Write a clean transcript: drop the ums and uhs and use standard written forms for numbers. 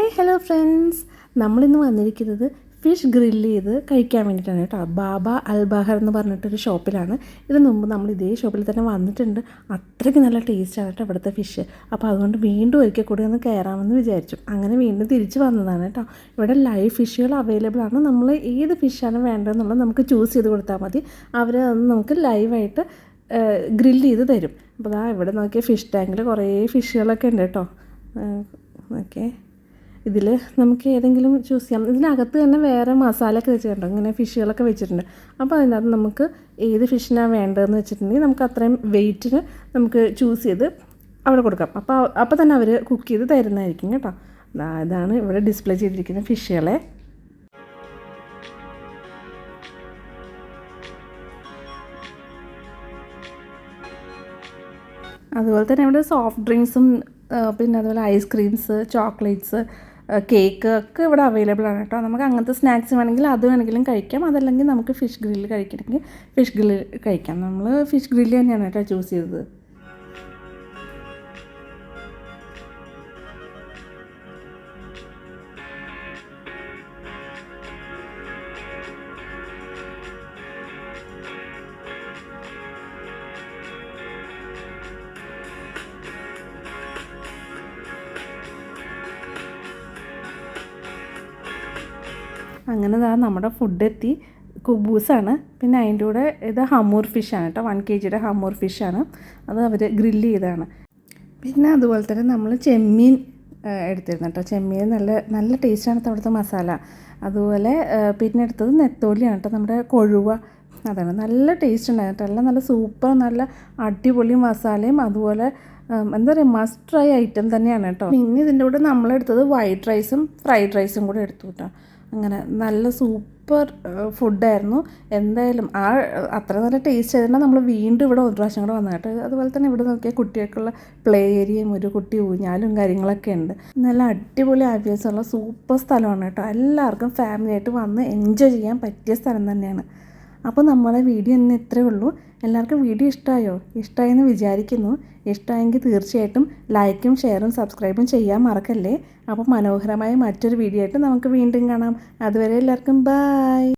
Hi hello friends, നമ്മളിന്ന് വന്നിരിക്കുന്നത് fish grill ചെയ്ത് കഴിക്കാൻ വേണ്ടിയിട്ടാണ് കേട്ടോ. ബാബ അൽബഹർ എന്ന് പറഞ്ഞിട്ടൊരു ഷോപ്പിലാണ്. ഇതിന് മുമ്പ് നമ്മൾ ഇതേ ഷോപ്പിൽ തന്നെ വന്നിട്ടുണ്ട്. അത്രയ്ക്ക് നല്ല ടേസ്റ്റാണ് കേട്ടോ ഇവിടുത്തെ ഫിഷ്. അപ്പോൾ അതുകൊണ്ട് വീണ്ടും ഒരിക്കൽ കൂടി ഒന്ന് കയറാമെന്ന് വിചാരിച്ചു. അങ്ങനെ വീണ്ടും തിരിച്ച് വന്നതാണ് കേട്ടോ. ഇവിടെ ലൈവ് ഫിഷുകൾ അവൈലബിൾ ആണ്. നമ്മൾ ഏത് ഫിഷാണ് വേണ്ടതെന്നുള്ളത് നമുക്ക് ചൂസ് ചെയ്ത് കൊടുത്താൽ മതി. അവർ അത് നമുക്ക് ലൈവായിട്ട് ഗ്രില്ല് ചെയ്ത് തരും. അപ്പോൾ അതാ ഇവിടെ നോക്കിയ ഫിഷ് ടാങ്കിൽ കുറേ ഫിഷുകളൊക്കെ ഉണ്ട് കേട്ടോ. ഓക്കെ, ഇതിൽ നമുക്ക് ഏതെങ്കിലും ചൂസ് ചെയ്യാം. ഇതിനകത്ത് തന്നെ വേറെ മസാലയൊക്കെ വെച്ചിട്ടുണ്ടോ, ഇങ്ങനെ ഫിഷുകളൊക്കെ വെച്ചിട്ടുണ്ട്. അപ്പോൾ അതിനകത്ത് നമുക്ക് ഏത് ഫിഷിനാണ് വേണ്ടതെന്ന് വെച്ചിട്ടുണ്ടെങ്കിൽ നമുക്ക് അത്രയും വെയിറ്റിന് നമുക്ക് ചൂസ് ചെയ്ത് അവിടെ കൊടുക്കാം. അപ്പോൾ തന്നെ അവർ കുക്ക് ചെയ്ത് തരുന്നതായിരിക്കും കേട്ടോ. ഇതാണ് ഇവിടെ ഡിസ്പ്ലേ ചെയ്തിരിക്കുന്ന ഫിഷുകളെ. അതുപോലെ തന്നെ ഇവിടെ സോഫ്റ്റ് ഡ്രിങ്ക്സും പിന്നെ അതുപോലെ ഐസ്ക്രീംസ്, ചോക്ലേറ്റ്സ്, കേക്ക് ഒക്കെ ഇവിടെ അവൈലബിൾ ആണ് കേട്ടോ. നമുക്ക് അങ്ങനത്തെ സ്നാക്സ് വേണമെങ്കിൽ അത് വേണമെങ്കിലും കഴിക്കാം. അതല്ലെങ്കിൽ നമുക്ക് ഫിഷ് ഗ്രില്ല് കഴിക്കണമെങ്കിൽ ഫിഷ് ഗ്രില്ല് കഴിക്കാം. നമ്മൾ ഫിഷ് ഗ്രില്ല് തന്നെയാണ് കേട്ടോ ചൂസ് ചെയ്തത്. അങ്ങനെ നമ്മുടെ ഫുഡ് എത്തി. കുബൂസാണ്, പിന്നെ അതിൻ്റെ കൂടെ ഇത് ഹമൂർ ഫിഷാണ് കേട്ടോ. 1 kg ഹമൂർ ഫിഷാണ്. അത് അവർ ഗ്രില്ല് ചെയ്തതാണ്. പിന്നെ അതുപോലെ തന്നെ നമ്മൾ ചെമ്മീൻ എടുത്തിരുന്നു കേട്ടോ. ചെമ്മീൻ നല്ല ടേസ്റ്റാണ് അവിടുത്തെ മസാല. അതുപോലെ പിന്നെ എടുത്തത് നെത്തോലിയാണ് കേട്ടോ, നമ്മുടെ കൊഴുവ. അതാണ് നല്ല ടേസ്റ്റ് ഉണ്ടായിരുന്നു കേട്ടോ. എല്ലാം നല്ല സൂപ്പർ, നല്ല അടിപൊളി മസാലയും അതുപോലെ എന്താ പറയുക, മസ്റ്റ് ട്രൈ ഐറ്റം തന്നെയാണ് കേട്ടോ. പിന്നെ ഇതിൻ്റെ കൂടെ നമ്മളെടുത്തത് വൈറ്റ് റൈസും ഫ്രൈഡ് റൈസും കൂടെ എടുത്തു കേട്ടോ. അങ്ങനെ നല്ല സൂപ്പർ ഫുഡായിരുന്നു. എന്തായാലും അത്ര നല്ല ടേസ്റ്റ് ആയതുകൊണ്ട് നമ്മൾ വീണ്ടും ഇവിടെ ഒരു പ്രാവശ്യം കൂടെ വന്നു കേട്ടോ. അതുപോലെ തന്നെ ഇവിടെ നോക്കിയാൽ കുട്ടികൾക്കുള്ള പ്ലേ ഏരിയയും ഒരു കുട്ടി ഊഞ്ഞാലും കാര്യങ്ങളൊക്കെ ഉണ്ട്. നല്ല അടിപൊളി ആംബിയൻസുള്ള സൂപ്പർ സ്ഥലമാണ് കേട്ടോ. എല്ലാവർക്കും ഫാമിലിയായിട്ട് വന്ന് എൻജോയ് ചെയ്യാൻ പറ്റിയ സ്ഥലം തന്നെയാണ്. അപ്പോൾ നമ്മളെ വീഡിയോ ഇന്ന് ഇത്രയേ ഉള്ളൂ. എല്ലാവർക്കും വീഡിയോ ഇഷ്ടമായോ? ഇഷ്ടമായെന്ന് വിചാരിക്കുന്നു. ഇഷ്ടമായെങ്കിൽ തീർച്ചയായിട്ടും ലൈക്കും ഷെയറും സബ്സ്ക്രൈബും ചെയ്യാൻ മറക്കല്ലേ. അപ്പോൾ മനോഹരമായ മറ്റൊരു വീഡിയോ ആയിട്ട് നമുക്ക് വീണ്ടും കാണാം. അതുവരെ എല്ലാവർക്കും ബൈ.